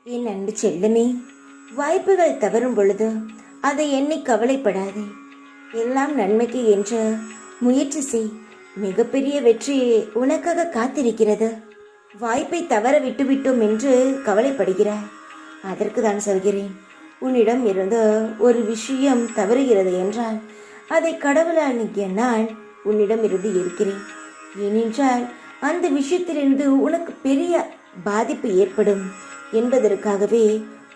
என் அன்பு செல்லுமே, வாய்ப்புகள் தவறும் பொழுது அதை எண்ணி கவலைப்படாதே. எல்லாம் நன்மைக்கு என்ற முயற்சி செய். மிகப்பெரிய வெற்றி உனக்காக காத்திருக்கிறது. வாய்ப்பை தவற விட்டுவிட்டோம் என்று கவலைப்படுகிறாய். அதற்கு தான் சொல்கிறேன், உன்னிடம் இருந்து ஒரு விஷயம் தவறுகிறது என்றால் அதை கடவுளால் நீக்கிய நான் உன்னிடம் இருந்து இருக்கிறேன். ஏனென்றால் அந்த விஷயத்திலிருந்து உனக்கு பெரிய பாதிப்பு ஏற்படும் என்பதற்காகவே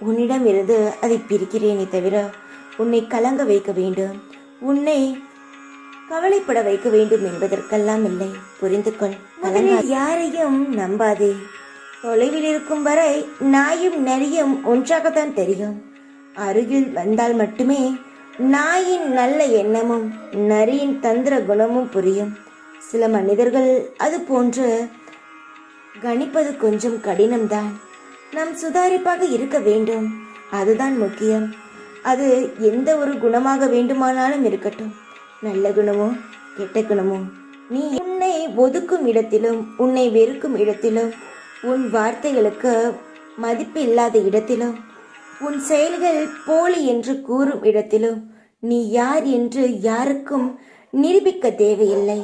உன்னிடம் இருந்து அதை பிரிக்கிறேனே தவிர உன்னை கலங்க வைக்க வேண்டும், உன்னை கவலைப்பட வைக்க வேண்டும் என்பதற்கெல்லாம் இல்லை. புரிந்து கொள். யாரையும் நம்பாதே. தொலைவில் இருக்கும் வரை நாயும் நரியும் ஒன்றாகத்தான் தெரியும். அருகில் வந்தால் மட்டுமே நாயின் நல்ல எண்ணமும் நரியின் தந்திர குணமும் புரியும். சில மனிதர்கள் அது போன்று கணிப்பது கொஞ்சம் கடினம்தான். நாம் சுதாரிப்பாக இருக்க வேண்டும், அதுதான் முக்கியம். அது எந்த ஒரு குணமாக வேண்டுமானாலும் இருக்கட்டும், நல்ல குணமோ கெட்ட குணமோ. நீ உன்னை ஒதுக்கும் இடத்திலும், உன்னை வெறுக்கும் இடத்திலும், உன் வார்த்தைகளுக்கு மதிப்பு இல்லாத இடத்திலும், உன் செயல்கள் போலி என்று கூறும் இடத்திலும் நீ யார் என்று யாருக்கும் நிரூபிக்க தேவையில்லை.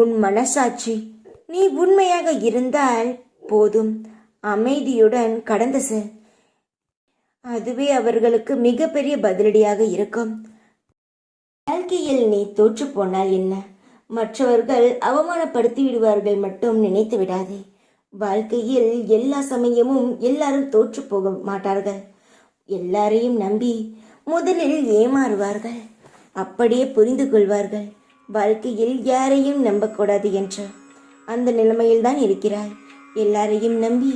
உன் மனசாட்சி, நீ உண்மையாக இருந்தால் போதும். அமைதியுடன் கடந்து செல். அதுவே அவர்களுக்கு மிகப்பெரிய பதிலடியாக இருக்கும். வாழ்க்கையில் நீ தோற்று போனால் என்ன, மற்றவர்கள் அவமானப்படுத்தி விடுவார்கள் மட்டும் நினைத்து விடாதே. வாழ்க்கையில் எல்லா சமயமும் எல்லாரும் தோற்று போக மாட்டார்கள். எல்லாரையும் நம்பி முதலில் ஏமாறுவார்கள், அப்படியே புரிந்து கொள்வார்கள். வாழ்க்கையில் யாரையும் நம்பக்கூடாது என்ற அந்த நிலைமையில் தான் இருக்கிறாய். எல்லாரையும் நம்பி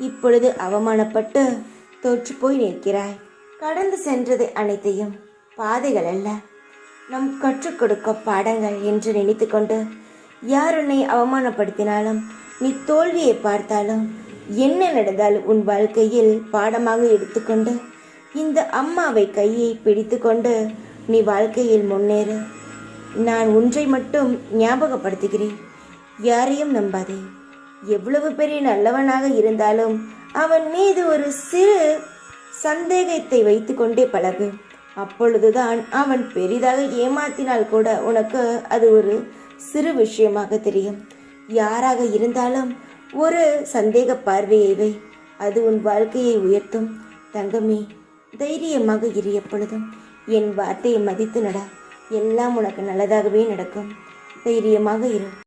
இப்பொழுது அவமானப்பட்டு தோற்று போய் நிற்கிறாய். கடந்து சென்றது அனைத்தையும் பாதைகள் அல்ல, நம் கற்றுக் கொடுக்க பாடங்கள் என்று நினைத்து கொண்டு யார் உன்னை அவமானப்படுத்தினாலும், நீ தோல்வியை பார்த்தாலும், என்ன நடந்தாலும் உன் வாழ்க்கையில் பாடமாக எடுத்துக்கொண்டு இந்த அம்மாவை கையை பிடித்து கொண்டு நீ வாழ்க்கையில் முன்னேறு. நான் ஒன்றை மட்டும் ஞாபகப்படுத்துகிறேன், யாரையும் நம்பாதே. எவ்வளவு பெரிய நல்லவனாக இருந்தாலும் அவன் மீது ஒரு சிறு சந்தேகத்தை வைத்து கொண்டே பழகு. அப்பொழுதுதான் அவன் பெரிதாக ஏமாத்தினால் கூட உனக்கு அது ஒரு சிறு விஷயமாக தெரியும். யாராக இருந்தாலும் ஒரு சந்தேக பார்வையை வை, அது உன் வாழ்க்கையை உயர்த்தும். தங்கமே, தைரியமாக இரு. எப்பொழுதும் என் வார்த்தையை மதித்து நட. எல்லாம் உனக்கு நல்லதாகவே நடக்கும். தைரியமாக இரு.